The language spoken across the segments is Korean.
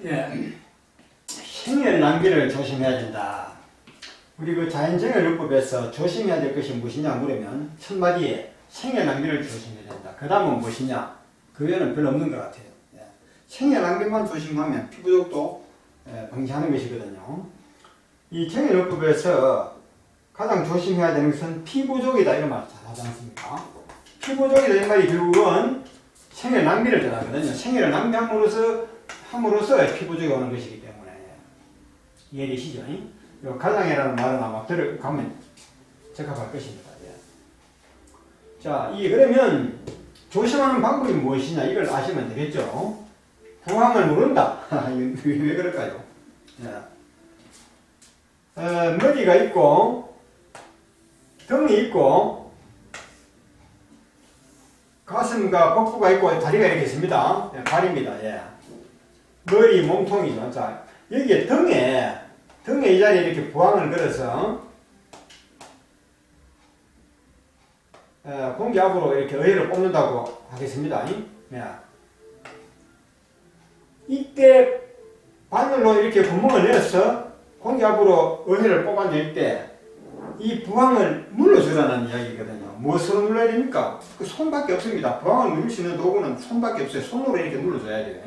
예, 생열 낭비를 조심해야 된다. 우리 그 자연생활요법에서 조심해야 될 것이 무엇이냐 물으면 첫 마디에 생열 낭비를 조심해야 된다. 그 다음은 무엇이냐? 그 외에는 별로 없는 것 같아요. 예, 생열 낭비만 조심하면 피부족도 방지하는 것이거든요. 이 생열요법에서 가장 조심해야 되는 것은 피부족이다 이런 말 잘 하지 않습니까? 피부족이다 이 말이 결국은 생열 낭비를 뜻하거든요. 생열을 낭비함으로써 피부족이 오는 것이기 때문에 이해되시죠? 가장이라는 말은 아마 들어가면 적합할 것입니다. 예. 자, 그러면 조심하는 방법이 무엇이냐 이걸 아시면 되겠죠? 부항을 누른다. 왜 그럴까요? 예. 머리가 있고 등이 있고 가슴과 복부가 있고 다리가 이렇게 있습니다. 예, 발입니다. 예. 머리, 몸통이죠. 자, 여기에 등에 이 자리에 이렇게 부항을 걸어서 공기 앞으로 이렇게 어혈을 뽑는다고 하겠습니다. 예. 이때 바늘로 이렇게 구멍을 내서 공기 앞으로 어혈을 뽑아낼 때 이 부항을 눌러주라는 이야기거든요. 무엇으로 눌러야 됩니까? 그 손밖에 없습니다. 부항을 누를 수 있는 도구는 손밖에 없어요. 손으로 이렇게 눌러줘야 돼요.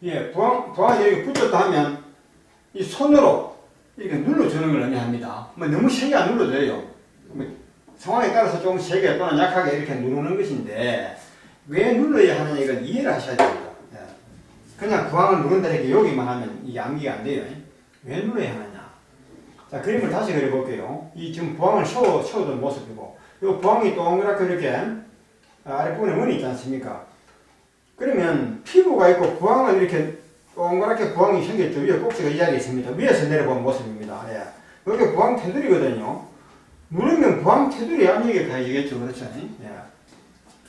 예, 부항이 이렇게 붙었다 하면 이 손으로 이렇게 눌러주는 걸 의미합니다. 너무 세게 안 눌러줘요. 상황에 따라서 조금 세게 또는 약하게 이렇게 누르는 것인데 왜 눌러야 하느냐 이걸 이해를 하셔야 됩니다. 그냥 부항을 누른다 이렇게 여기만 하면 이게 암기가 안 돼요. 왜 눌러야 하느냐. 자, 그림을 다시 그려볼게요. 이 지금 부항을 세워둔 모습이고 이 부항이 동그랗게 이렇게 아랫부분에 원이 있지 않습니까? 그러면 피부가 있고 부항은 이렇게 동그랗게 부항이 생겼죠. 위에 꼭지가 이 자리에 있습니다. 위에서 내려본 모습입니다. 예. 여기 부항 테두리거든요. 누르면 부항 테두리 압력이 가해지겠죠. 그렇죠? 예.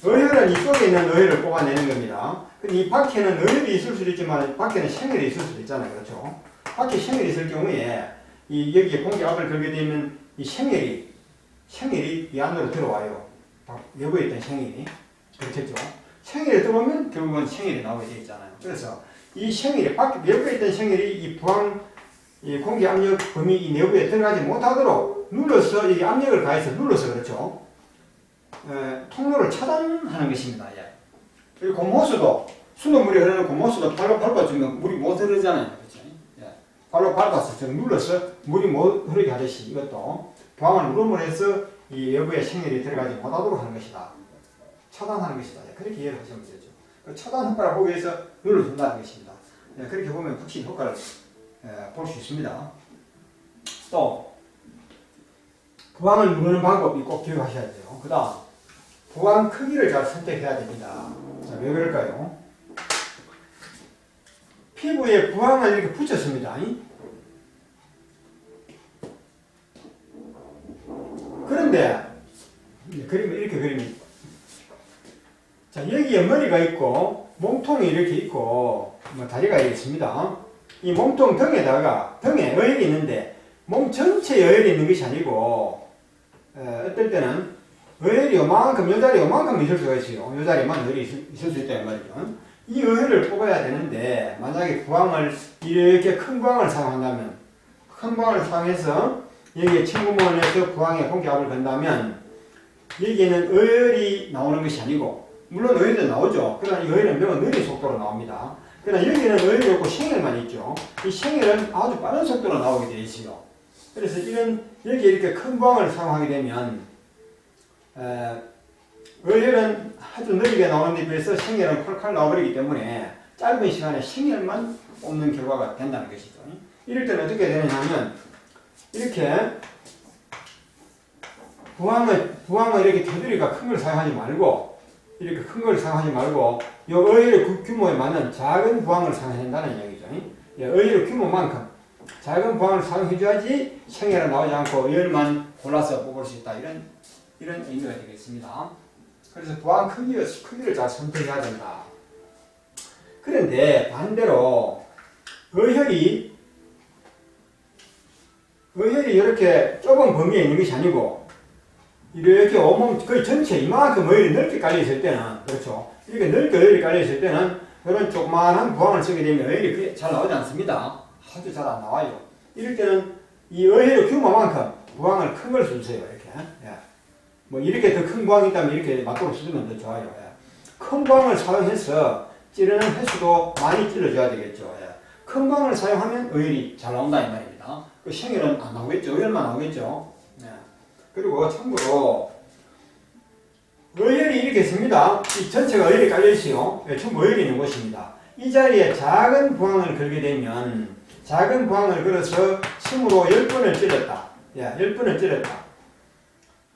어혈은 이쪽에 있는 어혈을 뽑아내는 겁니다. 근데 이 밖에는 어혈이 있을 수도 있지만 밖에는 생혈이 있을 수도 있잖아요. 그렇죠? 밖에 생혈이 있을 경우에 여기에 공기 압을 걸게 되면 이 생혈이 이 안으로 들어와요. 외부에 있던 생혈이. 그렇겠죠? 생혈이 들어오면 결국은 생혈이 나오게 되어 있잖아요. 그래서 이 생혈이 내부에 있던 생혈이 이 부항 이 공기 압력 범위 이 내부에 들어가지 못하도록 눌러서 이 압력을 가해서 눌러서 그렇죠. 통로를 차단하는 것입니다. 예. 그리고 고무호스도 수돗물이 흐르는 고무호스도 발로 밟아주면 물이 못 흐르잖아요. 그렇죠? 예. 발로 밟아서 눌러서 물이 못 흐르게 하듯이 이것도 부항을 누름으로 해서 이 외부에 생혈이 들어가지 못하도록 하는 것이다. 차단하는 것이다. 예. 그렇게 이해를 하시면 되죠. 그 차단 효과를 보기 위해서 눌러준다는 것입니다. 예. 그렇게 보면 확실히 효과를 볼 수 있습니다. 또 부항을 누르는 방법이 꼭 기억하셔야 돼요. 그 다음 부항 크기를 잘 선택해야 됩니다. 자, 왜 그럴까요? 피부에 부항을 이렇게 붙였습니다. 그런데 그림을 이렇게 그립니다. 자, 여기에 머리가 있고 몸통이 이렇게 있고 다리가 이렇게 있습니다. 이 몸통 등에 어혈이 있는데 몸 전체에 어혈이 있는 것이 아니고 어떨 때는 어혈이 요만큼, 요 자리 요만큼 있을 수가 있어요. 요 자리만 어혈이 있을 수 있다는 말이죠. 이 어혈을 뽑아야 되는데 만약에 부항을 이렇게 큰 부항을 사용한다면 큰 부항을 사용해서 여기에 침구멍을 내서 부항에 공기압을 건다면 여기에는 어혈이 나오는 것이 아니고 물론 어혈도 나오죠. 그러나 이 어혈은 매우 느린 속도로 나옵니다. 그러나 여기는 어혈이 없고 생혈만 있죠. 이 생혈은 아주 빠른 속도로 나오게 되어 있어요. 그래서 여기에 이렇게 큰 부항을 사용하게 되면 어혈은 아주 느리게 나오는 데 비해서 생혈은 콸콸 나와버리기 때문에 짧은 시간에 생혈만 뽑는 결과가 된다는 것이죠. 이럴 때는 어떻게 되느냐 하면 이렇게 부항을 이렇게 테두리가 큰 걸 사용하지 말고 이렇게 큰 걸 사용하지 말고 이 어혈의 규모에 맞는 작은 부항을 사용해야 된다는 이야기죠. 어혈의 규모만큼 작은 부항을 사용해줘야지 생혈은 나오지 않고 어혈만 골라서 뽑을 수 있다. 이런 의미가 되겠습니다. 그래서 부항 크기를 잘 선택해야 된다. 그런데 반대로 어혈이 이렇게 좁은 범위에 있는 것이 아니고 이렇게 온몸 거의 전체 이만큼 어혈이 넓게 깔려있을 때는, 그렇죠. 이렇게 넓게 어혈이 깔려있을 때는 이런 조그만한 부항을 쓰게 되면 어혈이 잘 나오지 않습니다. 아주 잘 안 나와요. 이럴 때는 이 어혈의 규모만큼 부항을 큰 걸 쓰세요. 이렇게. 예. 뭐 이렇게 더 큰 부항이 있다면 이렇게 맞도록 쓰면 더 좋아요. 예. 큰 부항을 사용해서 찌르는 횟수도 많이 찔러줘야 되겠죠. 예. 큰 부항을 사용하면 어혈이 잘 나온다 이 말입니다. 그 생혈은 안 나오겠죠. 어혈만 나오겠죠. 예. 그리고 참고로 어혈이 이렇게 있습니다. 이 전체가 어혈이 깔려있어요. 예, 전부 어혈이 있는 곳입니다. 이 자리에 작은 부항을 걸게 되면 작은 부항을 걸어서 침으로 10번을 찔렀다. 예, 10번을 찔렀다.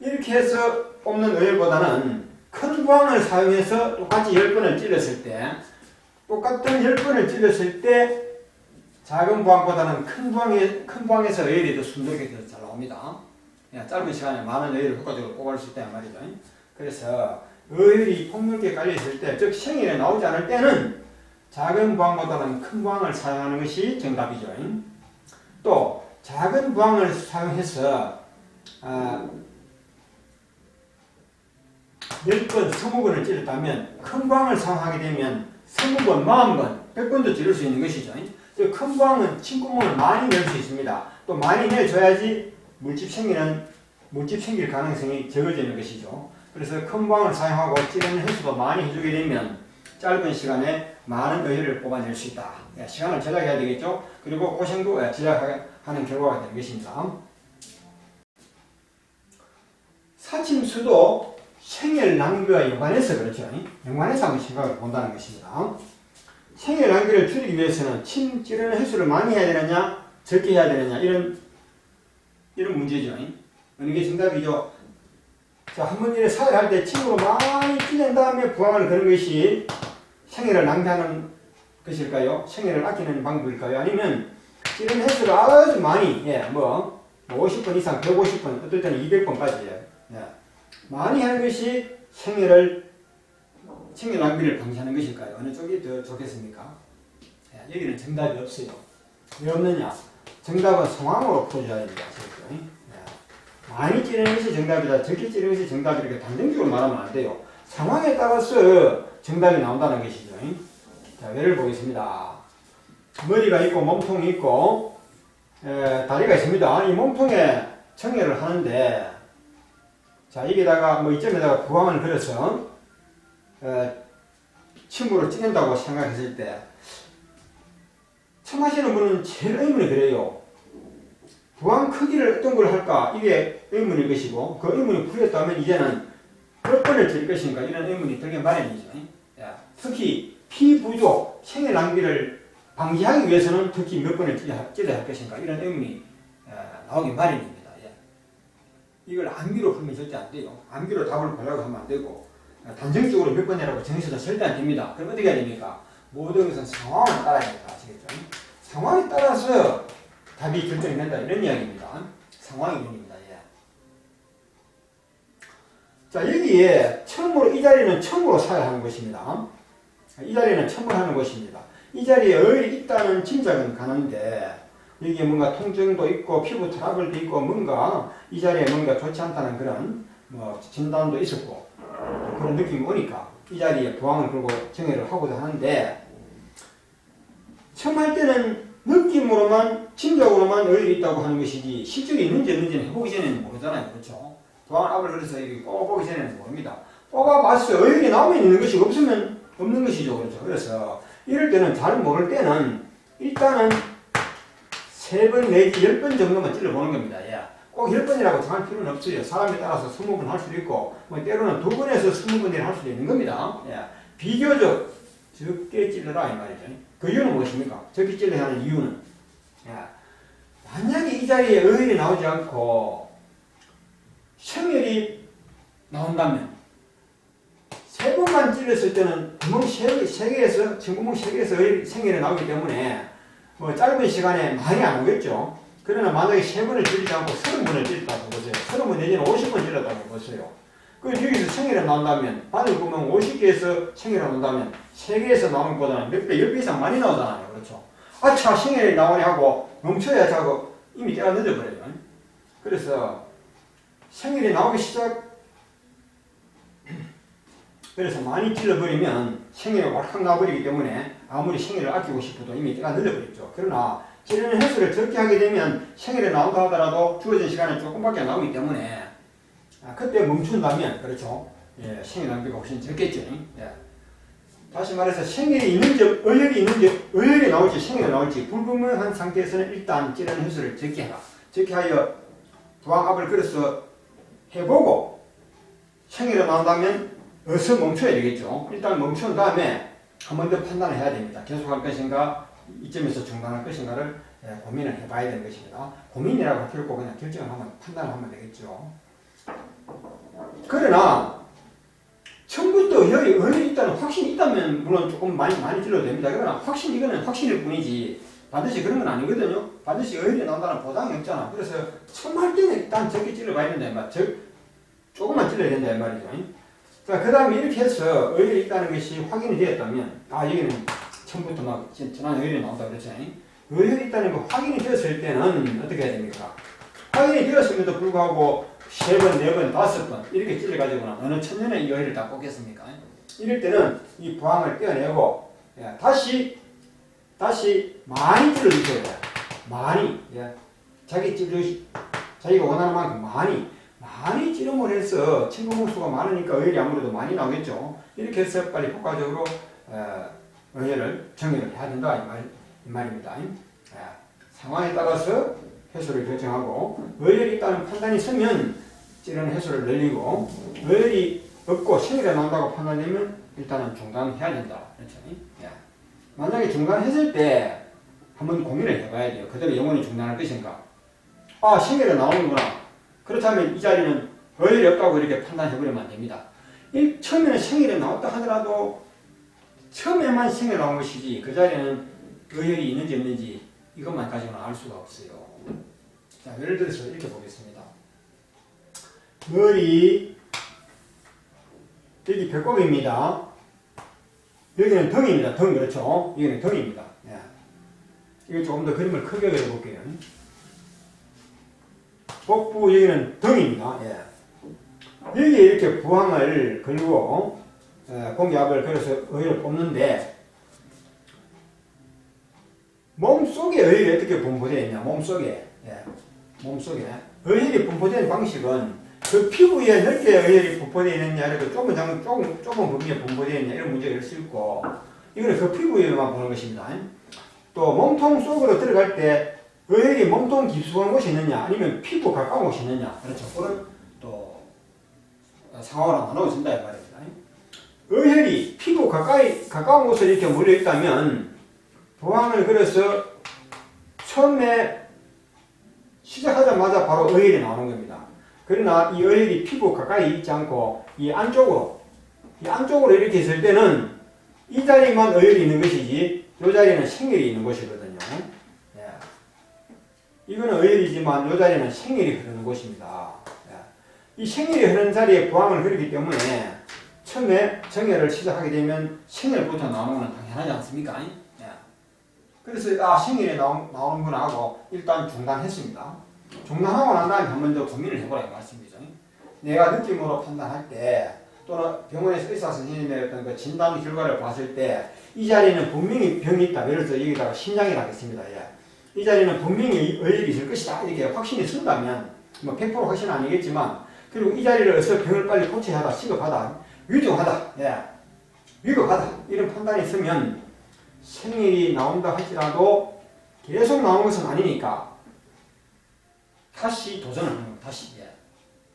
이렇게 해서 뽑는 어혈보다는 큰 부항을 사용해서 똑같이 10번을 찔렀을 때 똑같은 10번을 찔렀을 때 작은 부항보다는 큰 부항에서 어혈이 더 순조롭게 잘 나옵니다. 예, 짧은 시간에 많은 어혈을 효과적으로 뽑을 수 있다는 말이죠. 그래서 어혈이 폭넓게 깔려있을 때, 즉 생혈이 나오지 않을 때는 작은 부항보다는 큰 부항을 사용하는 것이 정답이죠. 또 작은 부항을 사용해서 10번, 20번을 찔렀다면 큰 부항을 사용하게 되면 20번, 40번, 100번도 찌를 수 있는 것이죠. 큰 부항은 침구멍을 많이 낼 수 있습니다. 또 많이 내줘야지 물집 생길 가능성이 적어지는 것이죠. 그래서 큰 부항을 사용하고 찌르는 횟수도 많이 해주게 되면 짧은 시간에 많은 어혈을 뽑아낼 수 있다. 시간을 절약해야 되겠죠. 그리고 고생도 절약하는 결과가 되는 것입니다. 사침수도 생혈 낭비와 연관해서 그렇죠. 연관해서 한번 생각을 본다는 것입니다. 생혈 낭비를 줄이기 위해서는 침 찌르는 횟수를 많이 해야 되느냐, 적게 해야 되느냐, 이런 문제죠. 어느 게 정답이죠? 자, 한번 이렇게 사회할 때 침으로 많이 찔린 다음에 부항을 거는 것이 생혈을 낭비하는 것일까요? 생혈을 아끼는 방법일까요? 아니면 찌르는 횟수를 아주 많이, 50번 이상, 150번, 어떨 때는 200번까지, 많이 하는 것이 생혈 낭비를 방지하는 것일까요? 어느 쪽이 더 좋겠습니까? 여기는 정답이 없어요. 왜 없느냐? 정답은 상황으로 풀어줘야 됩니다. 많이 찌르는 것이 정답이다, 적게 찌르는 것이 정답이다, 이렇게 단정적으로 말하면 안 돼요. 상황에 따라서 정답이 나온다는 것이죠. 자, 예를 보겠습니다. 머리가 있고 몸통이 있고 다리가 있습니다. 이 몸통에 청혈을 하는데, 자, 이게다가 이점에다가 부항을 걸어서 침으로 찌른다고 생각했을 때 처음 하시는 분은 제일 의문이 그래요. 부항 크기를 어떤 걸 할까? 이게 의문일 것이고, 그 의문이 풀렸다면 이제는 몇 번을 찔 것인가? 이런 의문이 들게 마련이죠. 특히 피 부족, 생혈 낭비를 방지하기 위해서는 특히 몇 번을 찔러야 할 것인가? 이런 의문이 나오기 마련입니다. 이걸 암기로 풀면 절대 안 돼요. 암기로 답을 보려고 하면 안 되고, 단정적으로 몇 번이라고 정해서도 절대 안 됩니다. 그럼 어떻게 해야 됩니까? 모든 것은 상황을 따라야 됩니다. 아시겠죠? 상황에 따라서 답이 결정이 된다, 이런 이야기입니다. 상황이 문입니다. 자, 여기에 이 자리는 처음으로 사용하는 것입니다. 이 자리는 처음으로 하는 것입니다. 이 자리에 어혈이 있다는 짐작은 가는데, 여기에 뭔가 통증도 있고 피부 트러블도 있고 뭔가 이 자리에 뭔가 좋지 않다는 그런 진단도 있었고 그런 느낌이 오니까 이 자리에 부항을 걸고 정혈을 하고자 하는데, 처음 할 때는 느낌으로만, 짐작으로만 어혈이 있다고 하는 것이지 실적이 있는지 없는지는 해보기 전에는 모르잖아요. 그렇죠? 부항을 압을 걸어서 이렇게 뽑아보기 전에는 모릅니다. 뽑아봤어요. 어혈이 나오면 있는 것이 없으면 없는 것이죠. 그렇죠? 그래서 이럴 때는 잘 모를 때는 일단은 3번 내지 10번 정도만 찔러보는 겁니다. 꼭 10번이라고 정할 필요는 없어요. 사람에 따라서 20번 할 수도 있고, 때로는 2번에서 20번을 할 수도 있는 겁니다. 비교적 적게 찔러라 이 말이죠. 그 이유는 무엇입니까? 적게 찔러야 하는 이유는, 만약에 이 자리에 어혈이 나오지 않고 생혈이 나온다면 3번만 찔렀을 때는 구멍 3개에서 전구멍 3개에서 생혈이 나오기 때문에 짧은 시간에 많이 안 오겠죠. 그러나 만약에 3번을 찔리지 않고 30번을 찔렀다고 보세요. 30번 내지는 50번 찔렀다고 보세요. 여기서 생혈이 나온다면, 바늘구멍 50개에서 생혈이 나온다면 3개에서 나오는 것보다는 몇 배, 10배 이상 많이 나오잖아요. 그렇죠? 아차, 생혈이 나오네 하고 멈춰야 하고 이미 때가 늦어버려요. 그래서 생혈이 나오기 시작 그래서 많이 찔러버리면 생일이 왈칵 나버리기 때문에 아무리 생일을 아끼고 싶어도 이미 때가 늘려버렸죠. 그러나 찌르는 횟수를 적게 하게 되면 생일에 나온다 하더라도 주어진 시간에 조금밖에 안 나오기 때문에 그때 멈춘다면 그렇죠. 예, 생일 낭비가 훨씬 적겠죠. 예. 다시 말해서 생일이 있는지 어혈이 있는지 어혈이 나올지 생일이 나올지 불분명한 상태에서는 일단 찌르는 횟수를 적게 해라. 적게 하여 부항압을 걸어서 해보고 생일이 나온다면 어서 멈춰야 되겠죠. 일단 멈춘 다음에 한 번 더 판단을 해야 됩니다. 계속할 것인가 이점에서 중단할 것인가를 고민을 해봐야 되는 것입니다. 고민이라고 할 필요 없고 그냥 결정을 하면 판단을 하면 되겠죠. 그러나 처음부터 어혈이 있다는 확신이 있다면 물론 조금 많이 찔러도 됩니다. 그러나 이거는 확신일 뿐이지 반드시 그런 건 아니거든요. 반드시 어혈이 나온다는 보장이 없잖아. 그래서 처음 할 때는 일단 적게 찔러봐야 된다 이 말. 조금만 찔러야 된다 이 말이죠. 자, 그 다음에 이렇게 해서 어혈이 있다는 것이 확인이 되었다면 여기는 처음부터 막 전환 어혈이 나온다 그랬죠. 어혈이 있다는 거 확인이 되었을 때는 어떻게 해야 됩니까? 확인이 되었음에도 불구하고 3번, 4번, 5번 이렇게 찔러가지고는 어느 천년에 이 어혈을 다 꽂겠습니까? 이럴 때는 이 부항을 떼어내고 다시 많이 찔러주셔야 돼요. 많이. 자기가 원하는 만큼 많이 찌름을 해서 침구목수가 많으니까 어혈이 아무래도 많이 나오겠죠. 이렇게 해서 빨리 효과적으로 어혈을 정의를 해야 된다 이 말입니다. 상황에 따라서 횟수를 결정하고 어혈이 있다는 판단이 서면 찌르는 횟수를 늘리고 어혈이 없고 생일에 나온다고 판단되면 일단은 중단해야 된다. 그렇죠? 만약에 중단했을 때 한번 고민을 해봐야 돼요. 그대로 영원히 중단할 것인가? 생일에 나오는구나. 그렇다면 이 자리는 어혈이 없다고 이렇게 판단해버리면 안 됩니다. 처음에는 생일에 나왔다 하더라도 처음에만 생일에 나온 것이지 그 자리에는 어혈이 있는지 없는지 이것만 가지고는 알 수가 없어요. 자, 예를 들어서 이렇게 보겠습니다. 머리 여기 배꼽입니다. 여기는 등입니다. 등 그렇죠? 여기는 등입니다. 이거 조금 더 그림을 크게 그려볼게요. 복부 여기는 등입니다. 여기에 이렇게 부항을 걸고 공기압을 걸어서 어혈을 뽑는데 몸속에 어혈이 어떻게 분포되어 있냐? 몸속에 어혈이 분포되는 방식은 그 피부에 넓게 어혈이 분포되어 있느냐, 이렇게 좁은 범위에 분포되어 있느냐 이런 문제가 있을 수 있고 이거는 그 피부에만 보는 것입니다. 또 몸통 속으로 들어갈 때 어혈이 몸통 깊숙한 곳이 있느냐 아니면 피부 가까운 곳이 있느냐 그렇죠. 그런 또 상황으로 나눠진다 이 말입니다. 어혈이 피부 가까운 곳에 이렇게 몰려 있다면 부항을 걸어서 처음에 시작하자마자 바로 어혈이 나오는 겁니다. 그러나 이 어혈이 피부 가까이 있지 않고 이 안쪽으로 이렇게 있을 때는 이 자리만 어혈이 있는 것이지 이 자리는 생일이 있는 곳이거든요. 이거는 어혈이지만 이 자리는 생일이 흐르는 곳입니다. 이 생일이 흐르는 자리에 부항을 걸기 때문에 처음에 정혈을 시작하게 되면 생일부터 나오는 건 당연하지 않습니까? 그래서 생일에 나오는구나 하고 일단 중단했습니다. 중단하고 난 다음에 한 번 더 고민을 해보라 이 말씀이죠. 내가 느낌으로 판단할 때 또는 병원에서 의사 선생님의 어떤 그 진단 결과를 봤을 때 이 자리는 분명히 병이 있다. 예를 들어서 여기다가 심장이라 하겠습니다. 이 자리는 분명히 어혈이 있을 것이다. 이렇게 확신이 쓴다면 뭐 100% 확신은 아니겠지만 그리고 이 자리를 어서 병을 빨리 고쳐야 하다, 시급하다, 위중하다, 위급하다 이런 판단이 있으면 생일이 나온다 할지라도 계속 나오는 것은 아니니까 다시 도전을 하는 거예요.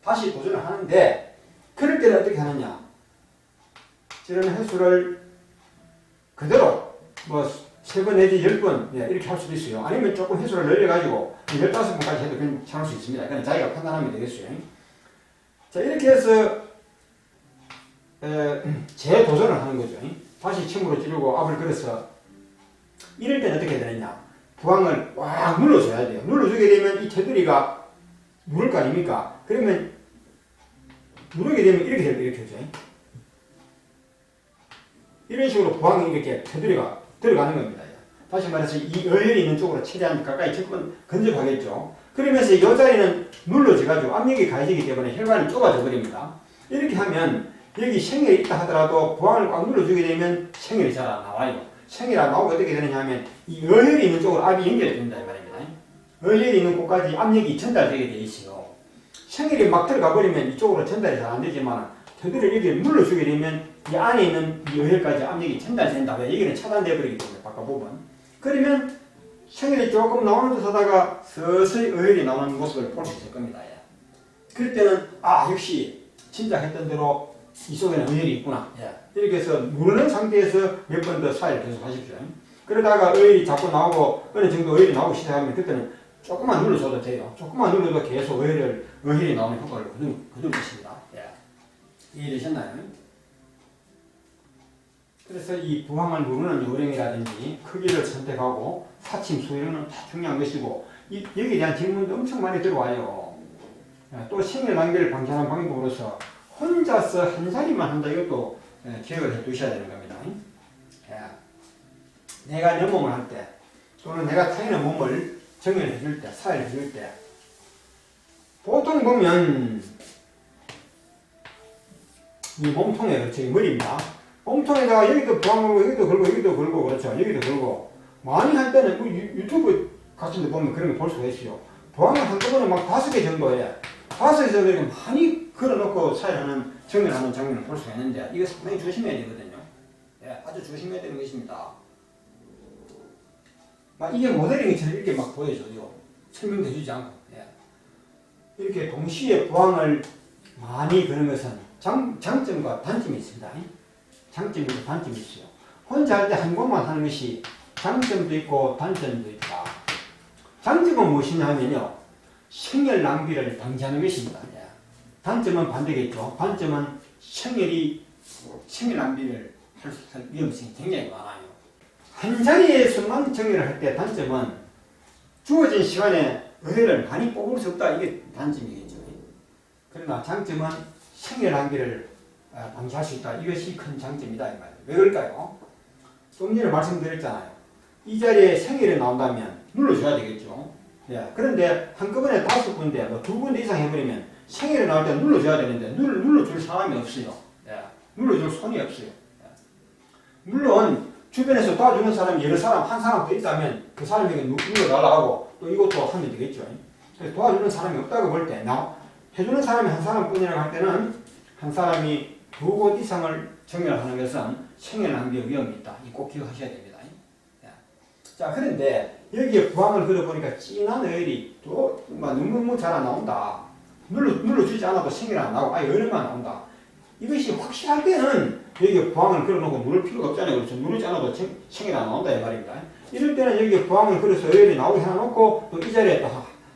다시 도전을 하는데 그럴 때는 어떻게 하느냐? 찌르는 횟수를 그대로 뭐 3번 내지 10번 이렇게 할 수도 있어요. 아니면 조금 횟수를 늘려가지고 15번까지 해도 괜찮을 수 있습니다. 그냥 자기가 판단하면 되겠어요. 자, 이렇게 해서 재도전을 하는 거죠. 다시 침으로 찌르고 압을 걸어서 이럴 때는 어떻게 되느냐? 부항을 꽉 눌러줘야 돼요. 눌러주게 되면 이 테두리가 누를 거 아닙니까? 그러면 누르게 되면 이렇게 되죠. 이런 식으로 부항이 이렇게 테두리가 들어가는 겁니다. 다시 말해서 이 어혈이 있는 쪽으로 최대한 가까이 근접하겠죠. 그러면서 이 자리는 눌러져가지고 압력이 가해지기 때문에 혈관이 좁아져 버립니다. 이렇게 하면 여기 생혈이 있다 하더라도 부항을 꽉 눌러주게 되면 생혈이 잘 안 나와요. 생혈이 안 나오고 어떻게 되느냐 하면 이 어혈이 있는 쪽으로 압이 연결이 된다 이 말입니다. 어혈이 있는 곳까지 압력이 전달되게 돼 있어요. 생혈이 막 들어가 버리면 이쪽으로 전달이 잘 안 되지만 저들을 여기 눌러주게 되면 이 안에 있는 이 어혈까지 압력이 전달된다. 왜? 여기는 차단돼 버리기 때문에 바꿔보면. 그러면 생혈이 조금 나오는 듯 하다가 서서히 어혈이 나오는 모습을 볼 수 있을 겁니다. 예. 그럴 때는 아 역시 진짜 했던 대로 이 속에는 어혈이 있구나. 예. 이렇게 해서 누르는 상태에서 몇 번 더 사이를 계속 하십시오. 그러다가 어혈이 자꾸 나오고 어느 정도 어혈이 나오기 시작하면 그때는 조금만 눌러줘도 돼요. 조금만 눌러도 계속 어혈이 나오는 효과를 거둘 것입니다. 예. 이해되셨나요? 그래서 이 부항을 누르는 요령이라든지 크기를 선택하고 사침 수율은 다 중요한 것이고 여기에 대한 질문도 엄청 많이 들어와요. 또 생일 낭비를 방지하는 방법으로서 혼자서 한 자리만 한다 이것도 기억을 해 두셔야 되는 겁니다. 내가 내 몸을 할 때 또는 내가 타인의 몸을 정렬해 줄 때, 사회를 해줄 때 보통 보면 이 몸통에 그렇죠. 머리입니다. 몸통에다가 여기도 부항하고 여기도 걸고 여기도 걸고 그렇죠. 여기도 걸고 많이 할 때는 그 유튜브 같은 데 보면 그런 거 볼 수가 있어요. 부항을 한꺼번에 막 5개 정도에 5개 정도에 많이 걸어놓고 사회하는 정렬하는 장면을 볼 수가 있는데 이거 상당히 조심해야 되거든요. 예, 아주 조심해야 되는 것입니다. 막 이게 모델링처럼 이렇게 막 보여줘요. 설명도 해주지 않고. 예. 이렇게 동시에 부항을 많이 거는 것은 장점과 단점이 있습니다. 장점이고 단점이 있어요. 혼자 할 때 한 곳만 하는 것이 장점도 있고 단점도 있다. 장점은 무엇이냐 하면요. 생혈 낭비를 방지하는 것입니다. 예. 단점은 반대겠죠. 단점은 생혈 낭비를 할 위험성이 굉장히 많아요. 한 자리에서만 정렬을 할 때 단점은 주어진 시간에 어혈을 많이 뽑을 수 없다. 이게 단점이겠죠. 그러나 장점은 생혈 낭비를 방지할 수 있다. 이것이 큰 장점이다. 이 말이에요. 왜 그럴까요? 좀 전에 말씀드렸잖아요. 이 자리에 생혈이 나온다면 눌러줘야 되겠죠. 예. 그런데 한꺼번에 5군데, 뭐 2군데 이상 해버리면 생혈이 나올 때 눌러줘야 되는데 눌러줄 사람이 없어요. 예. 눌러줄 손이 없어요. 예. 물론 주변에서 도와주는 사람이 여러 사람, 한 사람 더 있다면 그 사람에게 눌러달라고 또 이것도 하면 되겠죠. 그래서 도와주는 사람이 없다고 볼 때, 해주는 사람이 한 사람뿐이라고 할 때는 한 사람이 2곳 이상을 정렬하는 것은 생혈 낭비의 위험이 있다. 이 꼭 기억하셔야 됩니다. 자, 그런데 여기에 부항을 걸어보니까 진한 어혈이 또 너무 잘 안 나온다. 눌러주지 않아도 생혈이 안 나오고 아예 어혈만 나온다. 이것이 확실할 때는 여기에 부항을 걸어놓고 누를 필요가 없잖아요. 그렇죠. 누르지 않아도 생혈이 안 나온다 이 말입니다. 이럴 때는 여기에 부항을 걸어서 어혈이 나오게 해놓고 또 이 자리에 또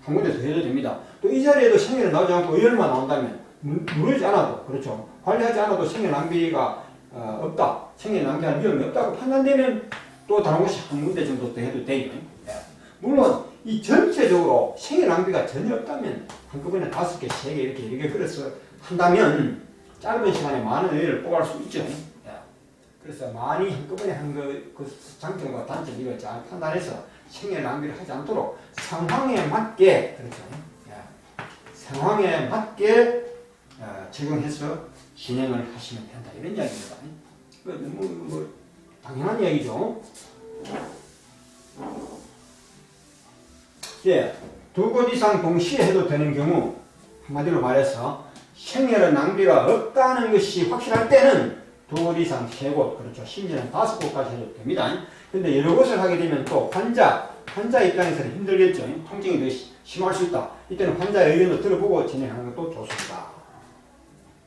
한 군데 더 해도 됩니다. 또 이 자리에도 생혈이 나오지 않고 어혈만 나온다면 누르지 않아도 그렇죠. 관리하지 않아도 생혈 낭비가 없다. 생혈 낭비할 위험이 없다고 판단되면 또 다른 곳이 한 군데 정도 더 해도 돼요. 예. 물론 이 전체적으로 생혈 낭비가 전혀 없다면 한꺼번에 5개, 3개 이렇게 걸어서 한다면 짧은 시간에 많은 어혈을 뽑을 수 있죠. 예. 그래서 많이 한꺼번에 한 그 장점과 단점 이걸 잘 판단해서 생혈 낭비를 하지 않도록 상황에 맞게 그렇죠. 예. 상황에 맞게 적용해서 진행을 하시면 된다 이런 이야기입니다. 너무 당연한 이야기죠. 예, 2곳 이상 동시에 해도 되는 경우 한마디로 말해서 생혈의 낭비가 없다는 것이 확실할 때는 2곳 이상 3곳 그렇죠. 심지어는 5곳까지 해도 됩니다. 근데 여러 곳을 하게 되면 또 환자 입장에서는 힘들겠죠. 통증이 더 심할 수 있다. 이때는 환자의 의견도 들어보고 진행하는 것도 좋습니다.